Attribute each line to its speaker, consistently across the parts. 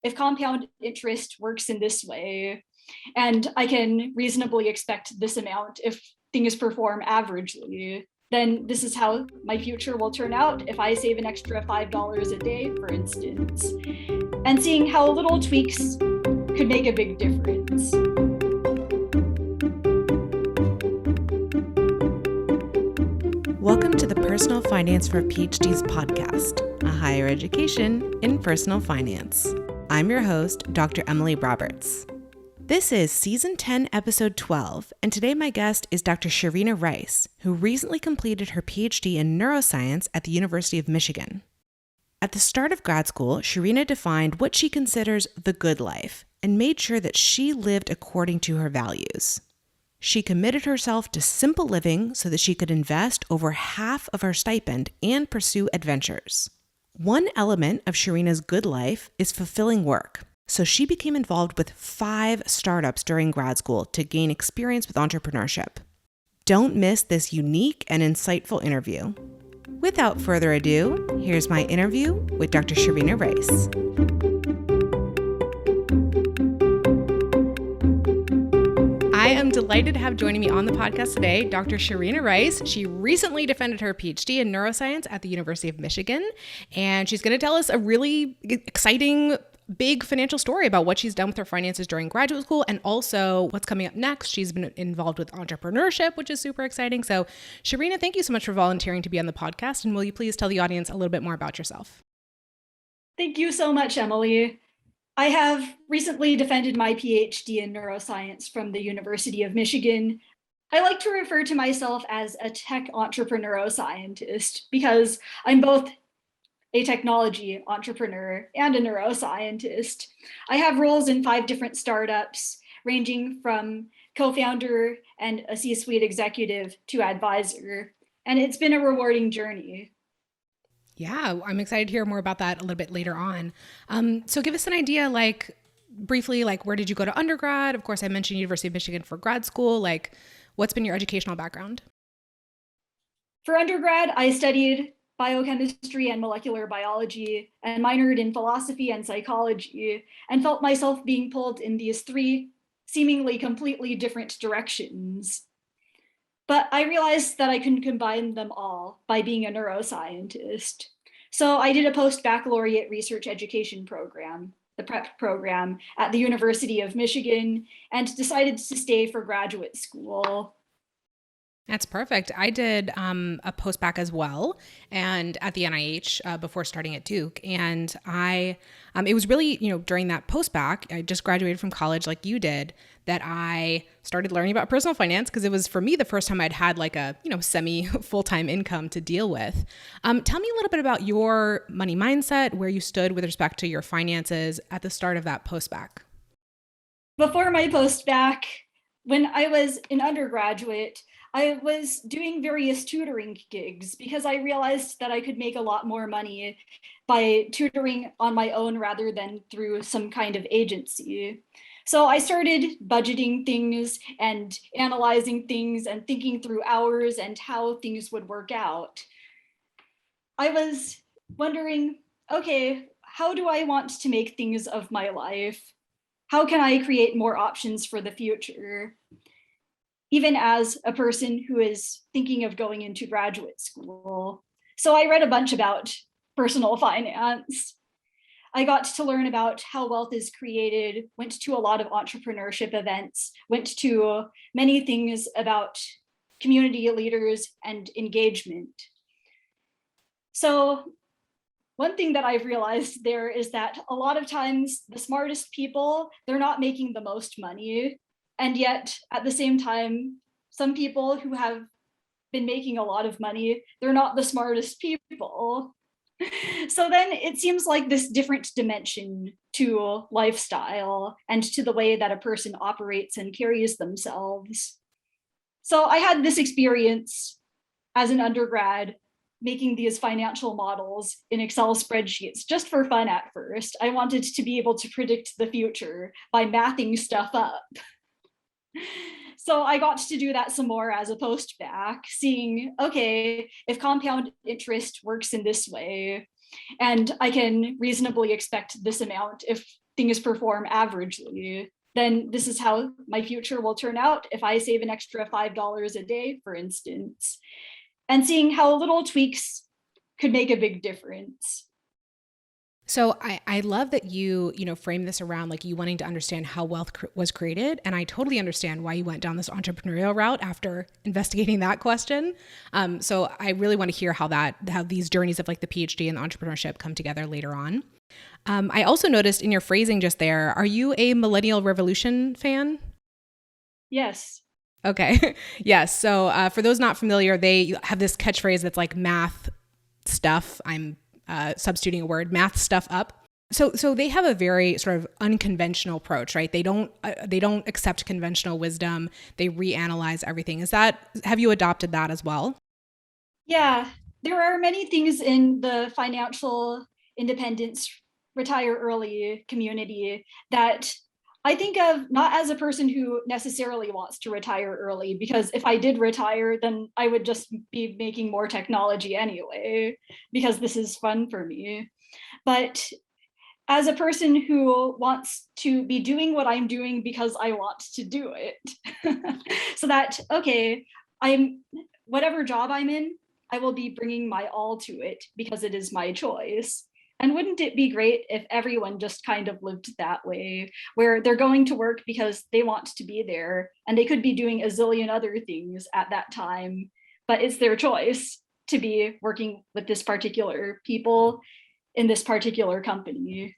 Speaker 1: if compound interest works in this way, and I can reasonably expect this amount if things perform averagely, then this is how my future will turn out if I save an extra $5 a day, for instance, and seeing how little tweaks could make a big difference.
Speaker 2: Welcome to the Personal Finance for PhDs podcast, a higher education in personal finance. I'm your host, Dr. Emily Roberts. This is Season 10, Episode 12, and today my guest is Dr. Sharena Rice, who recently completed her PhD in neuroscience at the University of Michigan. At the start of grad school, Sharena defined what she considers the good life and made sure that she lived according to her values. She committed herself to simple living so that she could invest over half of her stipend and pursue adventures. One element of Sharena's good life is fulfilling work, so she became involved with 5 startups during grad school to gain experience with entrepreneurship. Don't miss this unique and insightful interview. Without further ado, here's my interview with Dr. Sharena Rice. I am delighted to have joining me on the podcast today, Dr. Sharena Rice. She recently defended her PhD in neuroscience at the University of Michigan, and she's going to tell us a really exciting, big financial story about what she's done with her finances during graduate school and also what's coming up next. She's been involved with entrepreneurship, which is super exciting. So, Sharena, thank you so much for volunteering to be on the podcast, and will you please tell the audience a little bit more about yourself?
Speaker 1: Thank you so much, Emily. I have recently defended my PhD in neuroscience from the University of Michigan. I like to refer to myself as a tech entrepreneuroscientist because I'm both a technology entrepreneur and a neuroscientist. I have roles in 5 different startups, ranging from co-founder and a C-suite executive to advisor, and it's been a rewarding journey.
Speaker 2: Yeah, I'm excited to hear more about that a little bit later on. So give us an idea, briefly, where did you go to undergrad? Of course, I mentioned University of Michigan for grad school. What's been your educational background?
Speaker 1: For undergrad, I studied biochemistry and molecular biology and minored in philosophy and psychology and felt myself being pulled in these 3 seemingly completely different directions. But I realized that I couldn't combine them all by being a neuroscientist. So I did a post-baccalaureate research education program, the PrEP program, at the University of Michigan, and decided to stay for graduate school.
Speaker 2: That's perfect. I did a post-bac as well, and at the NIH before starting at Duke. And it was really, during that post-bac, I just graduated from college like you did, that I started learning about personal finance because it was, for me, the first time I'd had a semi-full-time income to deal with. Tell me a little bit about your money mindset, where you stood with respect to your finances at the start of that post-bac.
Speaker 1: Before my post-bac, when I was an undergraduate, I was doing various tutoring gigs because I realized that I could make a lot more money by tutoring on my own rather than through some kind of agency. So I started budgeting things and analyzing things and thinking through hours and how things would work out. I was wondering, okay, how do I want to make things of my life? How can I create more options for the future? Even as a person who is thinking of going into graduate school. So I read a bunch about personal finance. I got to learn about how wealth is created, went to a lot of entrepreneurship events, went to many things about community leaders and engagement. So one thing that I've realized there is that a lot of times the smartest people, they're not making the most money. And yet, at the same time, some people who have been making a lot of money, they're not the smartest people. So then it seems like this different dimension to lifestyle and to the way that a person operates and carries themselves. So I had this experience as an undergrad making these financial models in Excel spreadsheets just for fun at first. I wanted to be able to predict the future by mathing stuff up. So I got to do that some more as a post-bac, seeing, okay, if compound interest works in this way, and I can reasonably expect this amount if things perform averagely, then this is how my future will turn out if I save an extra $5 a day, for instance, and seeing how little tweaks could make a big difference.
Speaker 2: So I love that you frame this around like you wanting to understand how wealth was created. And I totally understand why you went down this entrepreneurial route after investigating that question. So I really want to hear how these journeys of like the PhD and the entrepreneurship come together later on. I also noticed in your phrasing just there, are you a Millennial Revolution fan?
Speaker 1: Yes.
Speaker 2: Okay. Yes. So for those not familiar, they have this catchphrase that's like math stuff. I'm substituting a word, math stuff up. So they have a very sort of unconventional approach, right? They don't accept conventional wisdom. They reanalyze everything. Have you adopted that as well?
Speaker 1: Yeah, there are many things in the financial independence, retire early community that I think of not as a person who necessarily wants to retire early, because if I did retire, then I would just be making more technology anyway, because this is fun for me. But as a person who wants to be doing what I'm doing because I want to do it. So that, okay, whatever job I'm in, I will be bringing my all to it because it is my choice. And wouldn't it be great if everyone just kind of lived that way, where they're going to work because they want to be there and they could be doing a zillion other things at that time, but it's their choice to be working with this particular people in this particular company.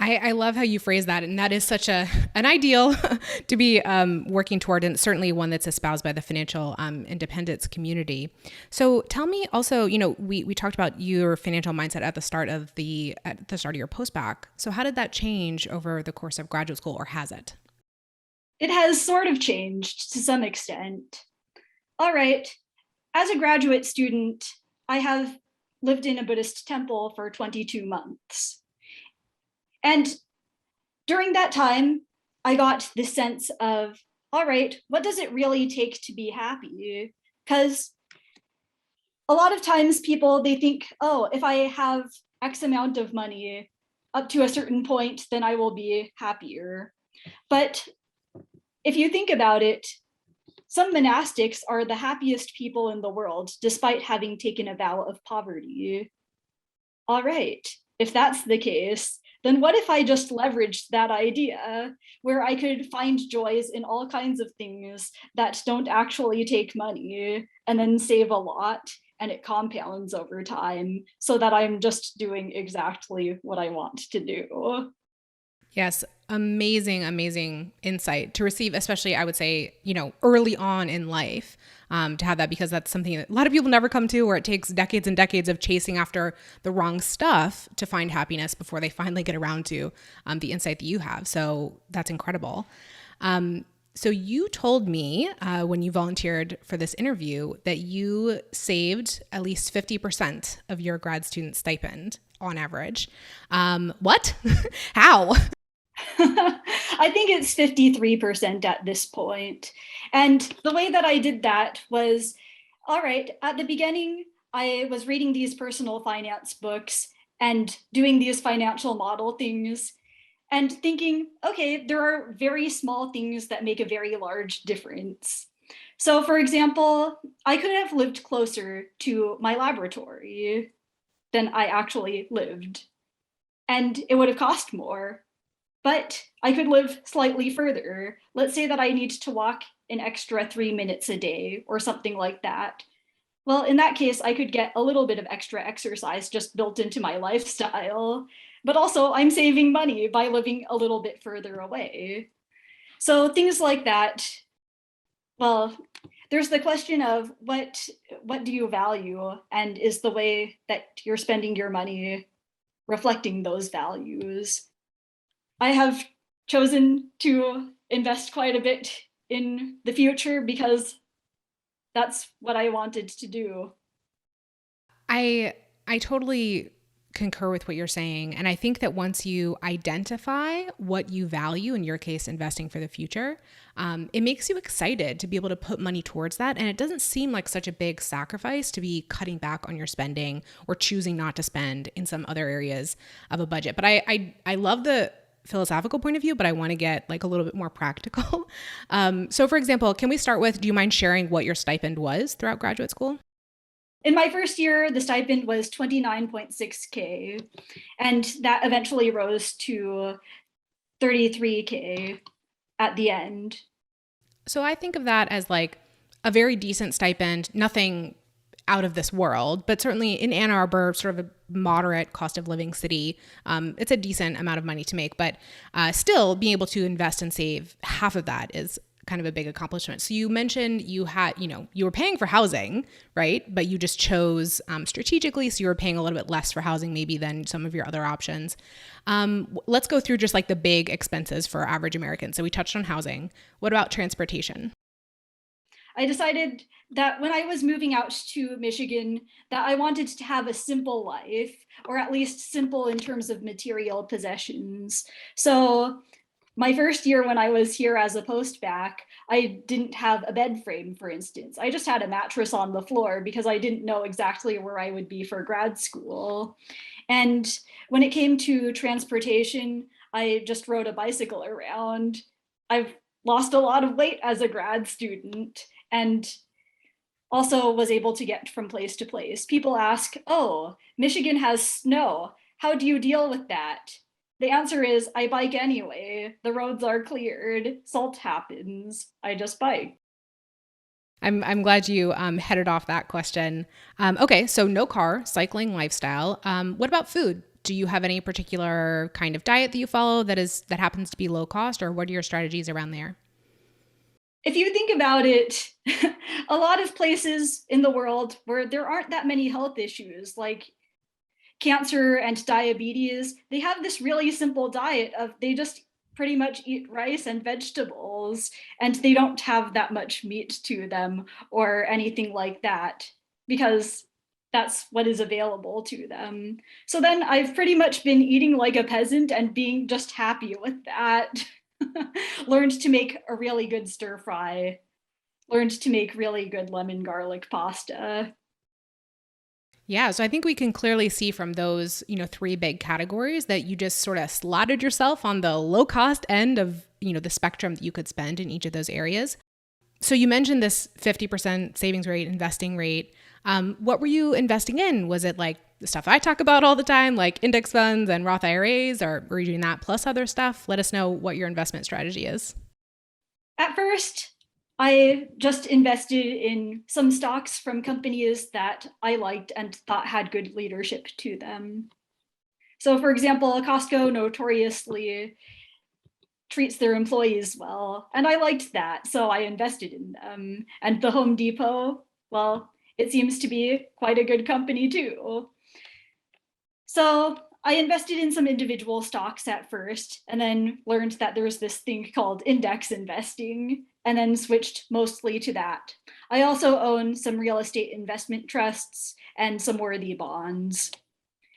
Speaker 2: I love how you phrase that. And that is such an ideal to be working toward, and certainly one that's espoused by the financial independence community. So tell me also, we talked about your financial mindset at the start of your post-bac. So how did that change over the course of graduate school, or has it?
Speaker 1: It has sort of changed to some extent. All right, as a graduate student, I have lived in a Buddhist temple for 22 months. And during that time, I got this sense of, all right, what does it really take to be happy? Because a lot of times they think, oh, if I have X amount of money up to a certain point, then I will be happier. But if you think about it, some monastics are the happiest people in the world, despite having taken a vow of poverty. All right, if that's the case, then what if I just leveraged that idea where I could find joys in all kinds of things that don't actually take money and then save a lot, and it compounds over time so that I'm just doing exactly what I want to do.
Speaker 2: Yes. Amazing, amazing insight to receive, especially I would say, early on in life, to have that, because that's something that a lot of people never come to, where it takes decades and decades of chasing after the wrong stuff to find happiness before they finally get around to the insight that you have. So that's incredible. So you told me when you volunteered for this interview that you saved at least 50% of your grad student stipend on average. What? How?
Speaker 1: I think it's 53% at this point. And the way that I did that was, all right, at the beginning, I was reading these personal finance books and doing these financial model things and thinking, okay, there are very small things that make a very large difference. So for example, I could have lived closer to my laboratory than I actually lived, and it would have cost more. But I could live slightly further. Let's say that I need to walk an extra 3 minutes a day or something like that. Well, in that case, I could get a little bit of extra exercise just built into my lifestyle. But also, I'm saving money by living a little bit further away. So things like that. Well, there's the question of what do you value, and is the way that you're spending your money reflecting those values? I have chosen to invest quite a bit in the future because that's what I wanted to do.
Speaker 2: I totally concur with what you're saying. And I think that once you identify what you value, in your case, investing for the future, it makes you excited to be able to put money towards that. And it doesn't seem like such a big sacrifice to be cutting back on your spending or choosing not to spend in some other areas of a budget. But I love the philosophical point of view, but I want to get like a little bit more practical. So for example, can we start with, do you mind sharing what your stipend was throughout graduate school?
Speaker 1: In my first year, the stipend was $29.6K, and that eventually rose to $33K at the end.
Speaker 2: So I think of that as like a very decent stipend, nothing out of this world, but certainly in Ann Arbor, sort of a moderate cost of living city, it's a decent amount of money to make, but still being able to invest and save half of that is kind of a big accomplishment. So you mentioned you had, you were paying for housing, right? But you just chose strategically. So you were paying a little bit less for housing maybe than some of your other options. Let's go through just like the big expenses for average Americans. So we touched on housing. What about transportation?
Speaker 1: I decided that when I was moving out to Michigan, that I wanted to have a simple life, or at least simple in terms of material possessions. So my first year when I was here as a postbac, I didn't have a bed frame, for instance. I just had a mattress on the floor because I didn't know exactly where I would be for grad school. And when it came to transportation, I just rode a bicycle around. I've lost a lot of weight as a grad student and also was able to get from place to place. People ask, oh, Michigan has snow. How do you deal with that? The answer is, I bike anyway. The roads are cleared. Salt happens. I just bike.
Speaker 2: I'm glad you headed off that question. Okay, so no car, cycling lifestyle. What about food? Do you have any particular kind of diet that you follow that happens to be low cost, or what are your strategies around there?
Speaker 1: If you think about it, a lot of places in the world where there aren't that many health issues, like cancer and diabetes, they have this really simple diet of they just pretty much eat rice and vegetables, and they don't have that much meat to them or anything like that because that's what is available to them. So then I've pretty much been eating like a peasant and being just happy with that. Learned to make a really good stir fry, learned to make really good lemon garlic pasta.
Speaker 2: Yeah, so I think we can clearly see from those, three big categories that you just sort of slotted yourself on the low cost end of, the spectrum that you could spend in each of those areas. So you mentioned this 50% savings rate, investing rate. What were you investing in? Was it like the stuff I talk about all the time, like index funds and Roth IRAs, or were you doing that plus other stuff? Let us know what your investment strategy is.
Speaker 1: At first, I just invested in some stocks from companies that I liked and thought had good leadership to them. So for example, Costco notoriously treats their employees well, and I liked that, so I invested in them. And the Home Depot, well, it seems to be quite a good company too. So I invested in some individual stocks at first, and then learned that there was this thing called index investing, and then switched mostly to that. I also own some real estate investment trusts and some worthy bonds.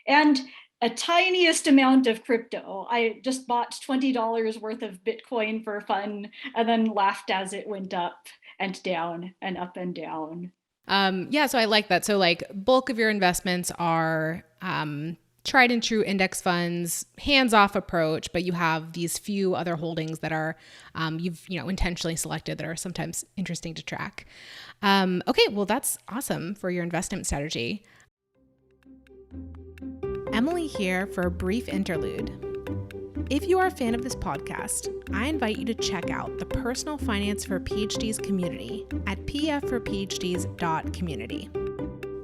Speaker 1: And a tiniest amount of crypto. I just bought $20 worth of Bitcoin for fun and then laughed as it went up and down and up and down.
Speaker 2: So I like that. So like bulk of your investments are tried and true index funds, hands-off approach, but you have these few other holdings that are you've intentionally selected that are sometimes interesting to track. Okay, well that's awesome for your investment strategy. Emily here for a brief interlude. If you are a fan of this podcast, I invite you to check out the Personal Finance for PhDs community at pfforphds.community.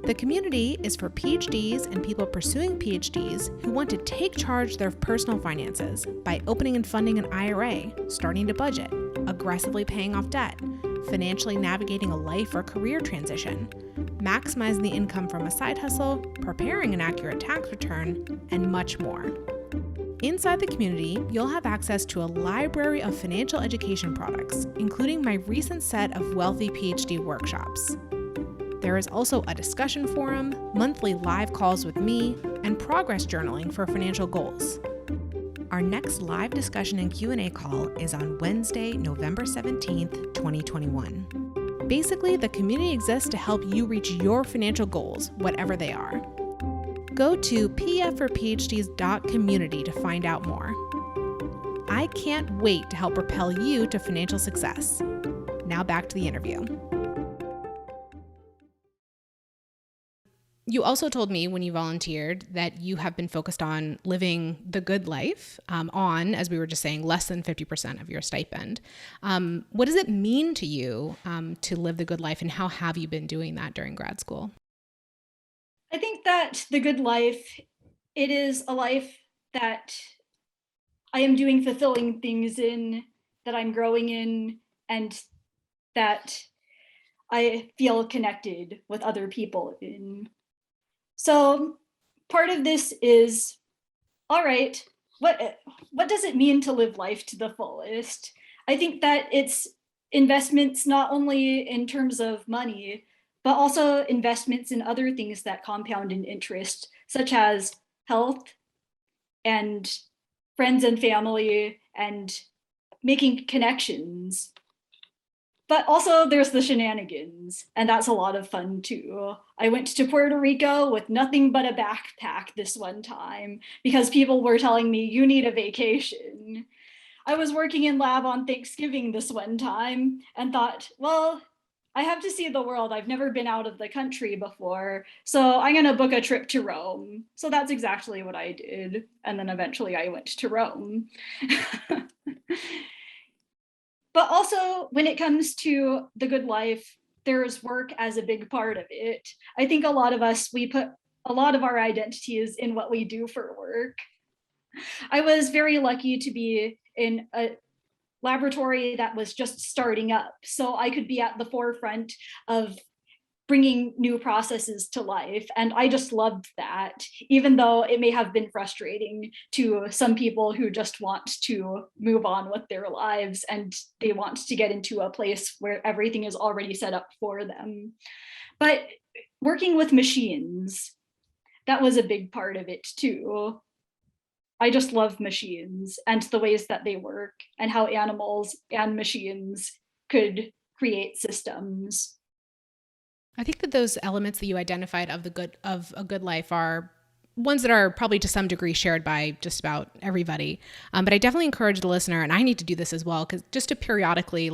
Speaker 2: The community is for PhDs and people pursuing PhDs who want to take charge of their personal finances by opening and funding an IRA, starting to budget, aggressively paying off debt, financially navigating a life or career transition, maximizing the income from a side hustle, preparing an accurate tax return, and much more. Inside the community, you'll have access to a library of financial education products, including my recent set of Wealthy PhD workshops. There is also a discussion forum, monthly live calls with me, and progress journaling for financial goals. Our next live discussion and Q&A call is on Wednesday, November 17th, 2021. Basically, the community exists to help you reach your financial goals, whatever they are. Go to pfforphds.community to find out more. I can't wait to help propel you to financial success. Now back to the interview. You also told me when you volunteered that you have been focused on living the good life on, as we were just saying, less than 50% of your stipend. What does it mean to you to live the good life, and how have you been doing that during grad school?
Speaker 1: I think that the good life, it is a life that I am doing fulfilling things in, that I'm growing in, and that I feel connected with other people in. So part of this is, all right, what does it mean to live life to the fullest? I think that it's investments not only in terms of money, but also investments in other things that compound in interest, such as health and friends and family and making connections. But also there's the shenanigans, and that's a lot of fun too. I went to Puerto Rico with nothing but a backpack this one time because people were telling me you need a vacation. I was working in lab on Thanksgiving this one time and thought, well, I have to see the world. I've never been out of the country before, so I'm gonna book a trip to Rome. So that's exactly what I did. And then eventually I went to Rome. But also when it comes to the good life, there's work as a big part of it. I think a lot of us, we put a lot of our identities in what we do for work. I was very lucky to be in a laboratory that was just starting up, so I could be at the forefront of bringing new processes to life. And I just loved that, even though it may have been frustrating to some people who just want to move on with their lives and they want to get into a place where everything is already set up for them. But working with machines, that was a big part of it too. I just love machines and the ways that they work and how animals and machines could create systems.
Speaker 2: I think that those elements that you identified of a good life are ones that are probably to some degree shared by just about everybody. But I definitely encourage the listener, and I need to do this as well, because just to periodically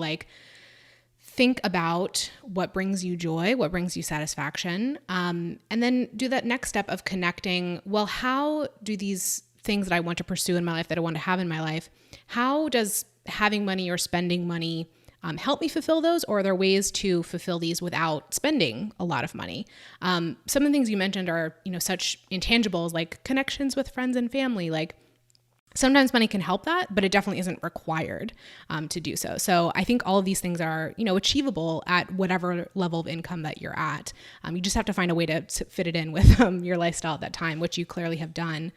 Speaker 2: think about what brings you joy, what brings you satisfaction, and then do that next step of connecting. Well, how do these things that I want to pursue in my life, that I want to have in my life, how does having money or spending money help me fulfill those? Or are there ways to fulfill these without spending a lot of money? Some of the things you mentioned are, such intangibles like connections with friends and family. Like sometimes money can help that, but it definitely isn't required to do so. So I think all of these things are, achievable at whatever level of income that you're at. You just have to find a way to fit it in with your lifestyle at that time, which you clearly have done.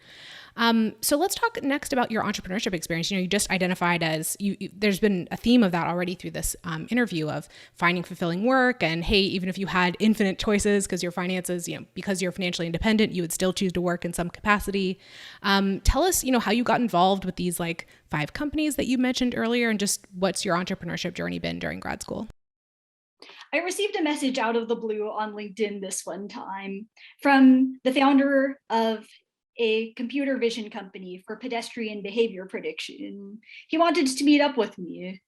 Speaker 2: So let's talk next about your entrepreneurship experience. You just identified as there's been a theme of that already through this interview of finding fulfilling work. And hey, even if you had infinite choices because your finances, because you're financially independent, you would still choose to work in some capacity. Tell us, how you got involved with these 5 companies that you mentioned earlier, and just what's your entrepreneurship journey been during grad school?
Speaker 1: I received a message out of the blue on LinkedIn this one time from the founder of a computer vision company for pedestrian behavior prediction. He wanted to meet up with me.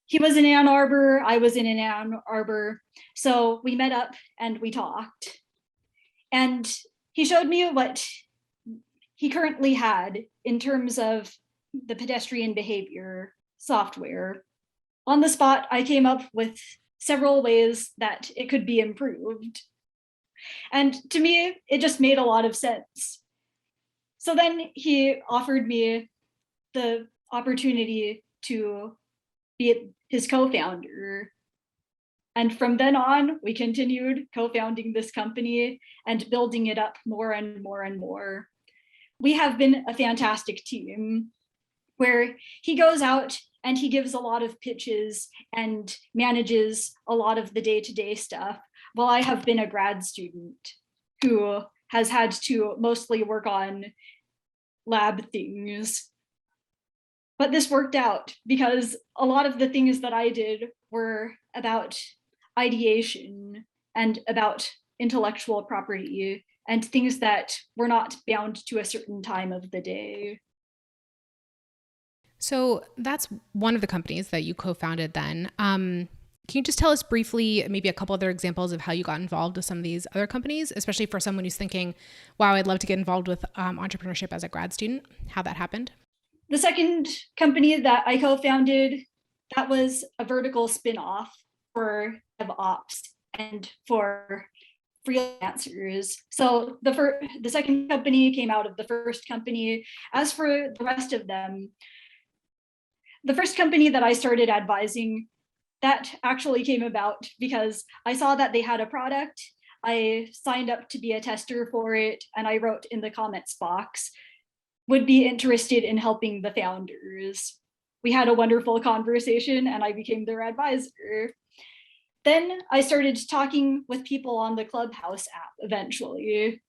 Speaker 1: He was in Ann Arbor, I was in Ann Arbor. So we met up and we talked. And he showed me what he currently had in terms of the pedestrian behavior software. On the spot, I came up with several ways that it could be improved. And to me, it just made a lot of sense. So then he offered me the opportunity to be his co-founder. And from then on, we continued co-founding this company and building it up more and more and more. We have been a fantastic team where he goes out and he gives a lot of pitches and manages a lot of the day-to-day stuff, while I have been a grad student who has had to mostly work on lab things. But this worked out because a lot of the things that I did were about ideation and about intellectual property and things that were not bound to a certain time of the day.
Speaker 2: So that's one of the companies that you co-founded then. Can you just tell us briefly, maybe a couple other examples of how you got involved with some of these other companies, especially for someone who's thinking, wow, I'd love to get involved with entrepreneurship as a grad student, how that happened?
Speaker 1: The second company that I co-founded, that was a vertical spin-off for DevOps and for freelancers. So the second company came out of the first company. As for the rest of them, the first company that I started advising, that actually came about because I saw that they had a product. I signed up to be a tester for it, and I wrote in the comments box, would be interested in helping the founders. We had a wonderful conversation and I became their advisor. Then I started talking with people on the Clubhouse app eventually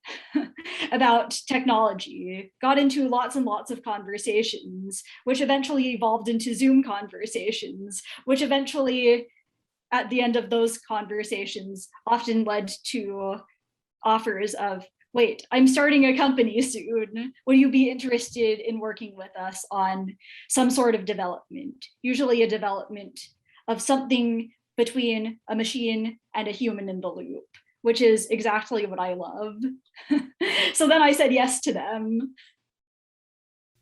Speaker 1: about technology, got into lots and lots of conversations, which eventually evolved into Zoom conversations, which eventually, at the end of those conversations, often led to offers of, wait, I'm starting a company soon. Would you be interested in working with us on some sort of development? Usually a development of something between a machine and a human in the loop, which is exactly what I love. So then I said yes to them.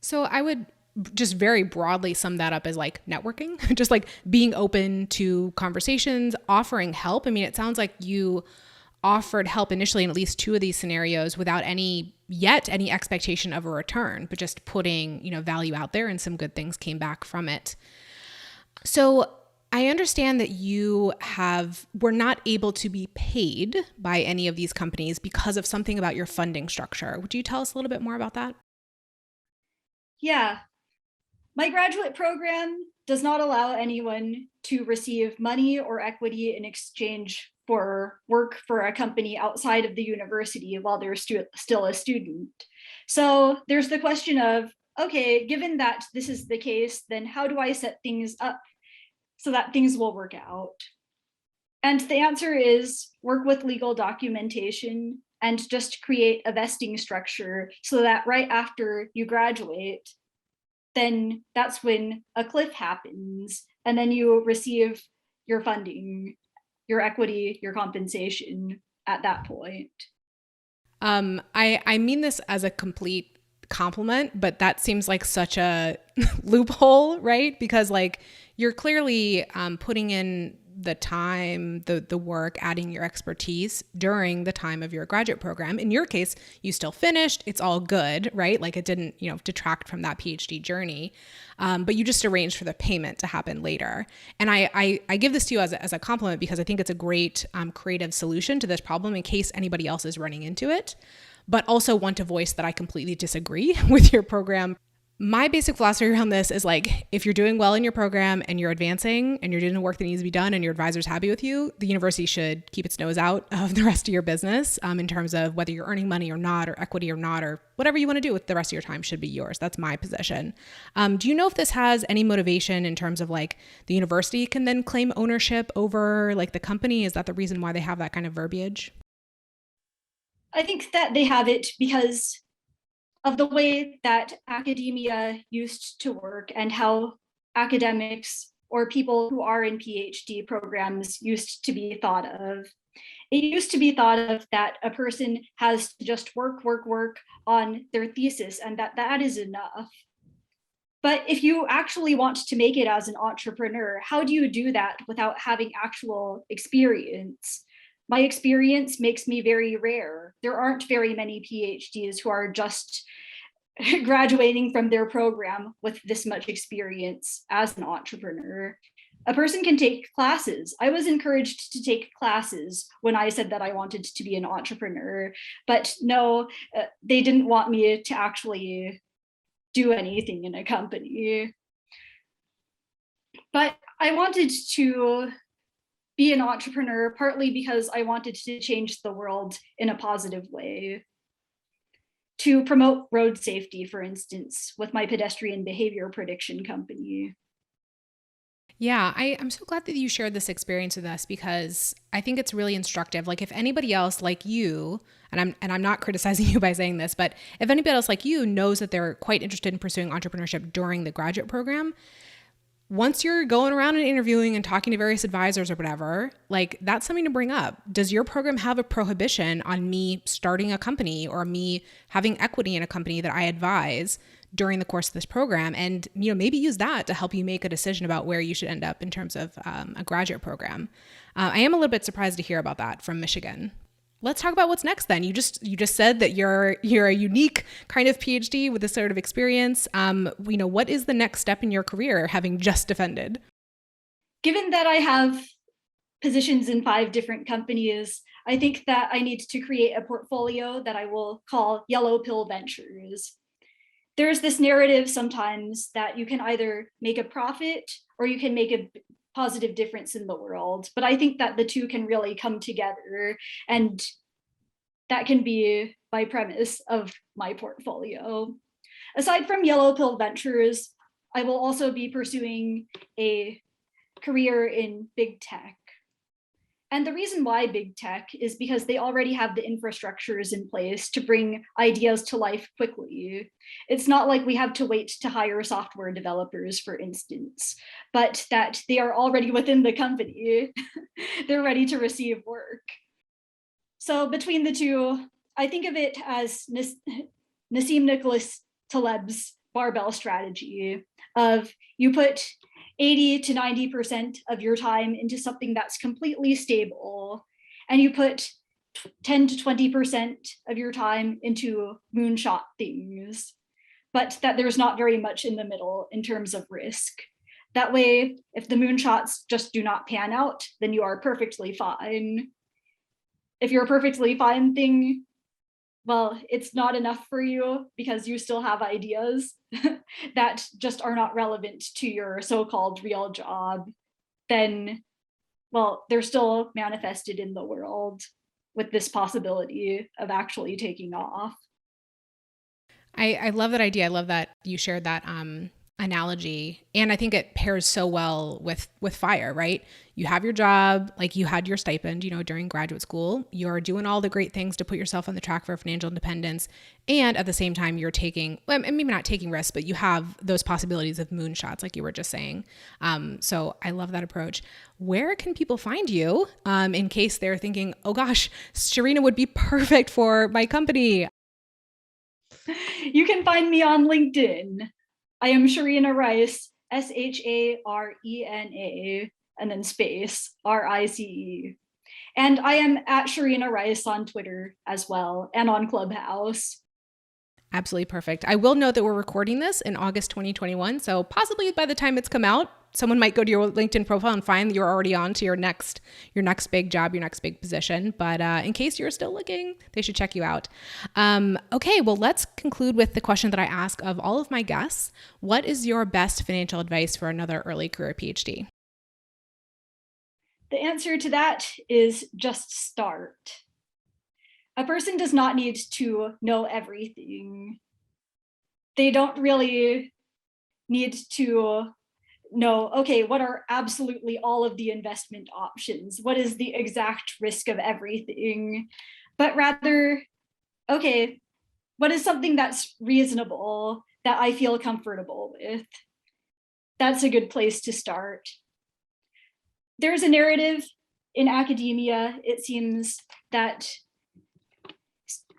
Speaker 2: So I would just very broadly sum that up as like networking, just like being open to conversations, offering help. I mean, it sounds like you offered help initially in at least two of these scenarios without any expectation of a return, but just putting, value out there, and some good things came back from it. So I understand that you were not able to be paid by any of these companies because of something about your funding structure. Would you tell us a little bit more about that?
Speaker 1: Yeah, my graduate program does not allow anyone to receive money or equity in exchange for work for a company outside of the university while they're still a student. So there's the question of, okay, given that this is the case, then how do I set things up so that things will work out? And the answer is work with legal documentation and just create a vesting structure so that right after you graduate, then that's when a cliff happens, and then you receive your funding, your equity, your compensation at that point.
Speaker 2: I mean this as a complete compliment, but that seems like such a loophole, right? Because like you're clearly putting in the time, the work, adding your expertise during the time of your graduate program. In your case, you still finished. It's all good, right? Like it didn't, detract from that PhD journey. But you just arranged for the payment to happen later. And I give this to you as a compliment because I think it's a great creative solution to this problem in case anybody else is running into it. But also want to voice that I completely disagree with your program. My basic philosophy around this is like, if you're doing well in your program and you're advancing and you're doing the work that needs to be done and your advisor's happy with you, the university should keep its nose out of the rest of your business in terms of whether you're earning money or not, or equity or not, or whatever you want to do with the rest of your time should be yours. That's my position. Do you know if this has any motivation in terms of like the university can then claim ownership over like the company? Is that the reason why they have that kind of verbiage?
Speaker 1: I think that they have it because of the way that academia used to work and how academics or people who are in PhD programs used to be thought of. It used to be thought of that a person has to just work on their thesis and that is enough. But if you actually want to make it as an entrepreneur, how do you do that without having actual experience? My experience makes me very rare. There aren't very many PhDs who are just graduating from their program with this much experience as an entrepreneur. A person can take classes. I was encouraged to take classes when I said that I wanted to be an entrepreneur, but no, they didn't want me to actually do anything in a company. But I wanted to be an entrepreneur partly because I wanted to change the world in a positive way. to promote road safety, for instance, with my pedestrian behavior prediction company.
Speaker 2: Yeah, I'm so glad that you shared this experience with us because I think it's really instructive. Like if anybody else like you, and I'm not criticizing you by saying this, but if anybody else like you knows that they're quite interested in pursuing entrepreneurship during the graduate program, once you're going around and interviewing and talking to various advisors or whatever, like that's something to bring up. Does your program have a prohibition on me starting a company or me having equity in a company that I advise during the course of this program? And, maybe use that to help you make a decision about where you should end up in terms of a graduate program. I am a little bit surprised to hear about that from Michigan. Let's talk about what's next then. You just said that you're a unique kind of PhD with this sort of experience. What is the next step in your career having just defended?
Speaker 1: Given that I have positions in 5 different companies, I think that I need to create a portfolio that I will call Yellow Pill Ventures. There's this narrative sometimes that you can either make a profit or you can make a positive difference in the world. But I think that the two can really come together, and that can be my premise of my portfolio. Aside from Yellow Pill Ventures, I will also be pursuing a career in big tech. And the reason why big tech is because they already have the infrastructures in place to bring ideas to life quickly. It's not like we have to wait to hire software developers, for instance, but that they are already within the company. They're ready to receive work. So between the two, I think of it as Nassim Nicholas Taleb's barbell strategy of you put 80 to 90% of your time into something that's completely stable, and you put 10 to 20% of your time into moonshot things, but that there's not very much in the middle in terms of risk. That way, if the moonshots just do not pan out, then you are perfectly fine. If you're a perfectly fine thing, well, it's not enough for you because you still have ideas that just are not relevant to your so-called real job, then, well, they're still manifested in the world with this possibility of actually taking off.
Speaker 2: I love that idea. I love that you shared that analogy. And I think it pairs so well with FIRE, right? You have your job, like you had your stipend, during graduate school. You're doing all the great things to put yourself on the track for financial independence. And at the same time, you're taking, well, maybe not taking risks, but you have those possibilities of moonshots, like you were just saying. So I love that approach. Where can people find you in case they're thinking, oh gosh, Sharena would be perfect for my company?
Speaker 1: You can find me on LinkedIn. I am Sharena Rice, Sharena, and then space, RICE. And I am at Sharena Rice on Twitter as well, and on Clubhouse.
Speaker 2: Absolutely perfect. I will note that we're recording this in August 2021. So possibly by the time it's come out, someone might go to your LinkedIn profile and find that you're already on to your next big job, your next big position. But in case you're still looking, they should check you out. Okay, well, let's conclude with the question that I ask of all of my guests. What is your best financial advice for another early career PhD?
Speaker 1: The answer to that is just start. A person does not need to know everything. They don't really need to know, okay, what are absolutely all of the investment options? What is the exact risk of everything? But rather, okay, what is something that's reasonable that I feel comfortable with? That's a good place to start. There's a narrative in academia, it seems, that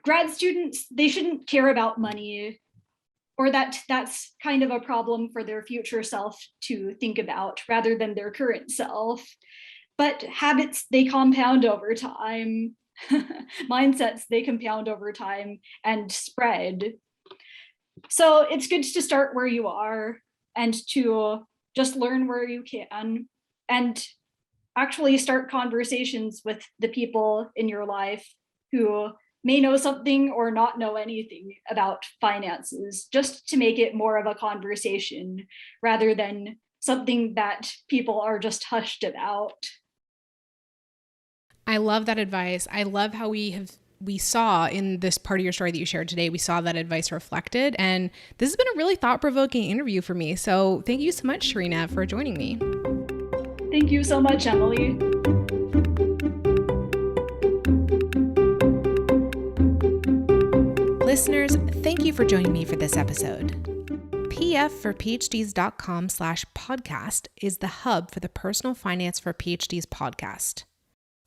Speaker 1: grad students, they shouldn't care about money, or that's kind of a problem for their future self to think about rather than their current self. But habits, they compound over time. Mindsets, they compound over time and spread. So it's good to start where you are and to just learn where you can and actually start conversations with the people in your life who may know something or not know anything about finances, just to make it more of a conversation rather than something that people are just hushed about.
Speaker 2: I love that advice. I love how we have we saw in this part of your story that you shared today, we saw that advice reflected. And this has been a really thought-provoking interview for me. So thank you so much, Sharena, for joining me.
Speaker 1: Thank you so much, Emily.
Speaker 2: Listeners, thank you for joining me for this episode. pfforphds.com/podcast is the hub for the Personal Finance for PhDs podcast.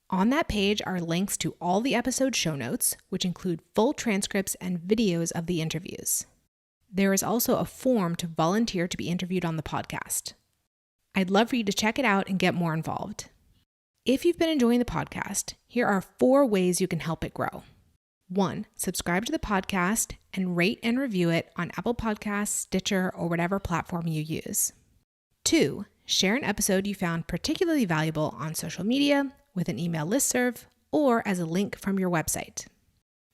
Speaker 2: On that page are links to all the episode show notes, which include full transcripts and videos of the interviews. There is also a form to volunteer to be interviewed on the podcast. I'd love for you to check it out and get more involved. If you've been enjoying the podcast, here are 4 ways you can help it grow. 1, subscribe to the podcast and rate and review it on Apple Podcasts, Stitcher, or whatever platform you use. 2, share an episode you found particularly valuable on social media, with an email listserv, or as a link from your website.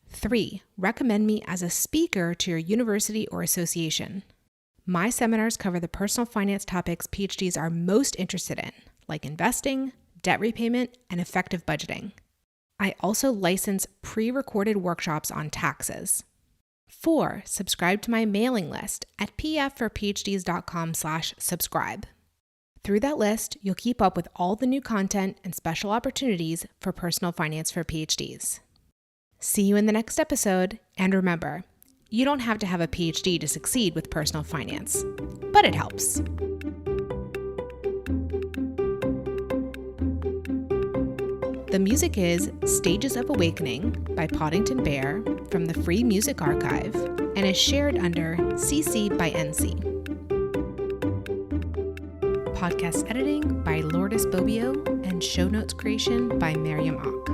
Speaker 2: 3, recommend me as a speaker to your university or association. My seminars cover the personal finance topics PhDs are most interested in, like investing, debt repayment, and effective budgeting. I also license pre-recorded workshops on taxes. 4, subscribe to my mailing list at pfforphds.com/subscribe. Through that list, you'll keep up with all the new content and special opportunities for personal finance for PhDs. See you in the next episode, and remember, you don't have to have a PhD to succeed with personal finance, but it helps. The music is Stages of Awakening by Poddington Bear from the Free Music Archive and is shared under CC by NC. Podcast editing by Lourdes Bobbio and show notes creation by Miriam Ock.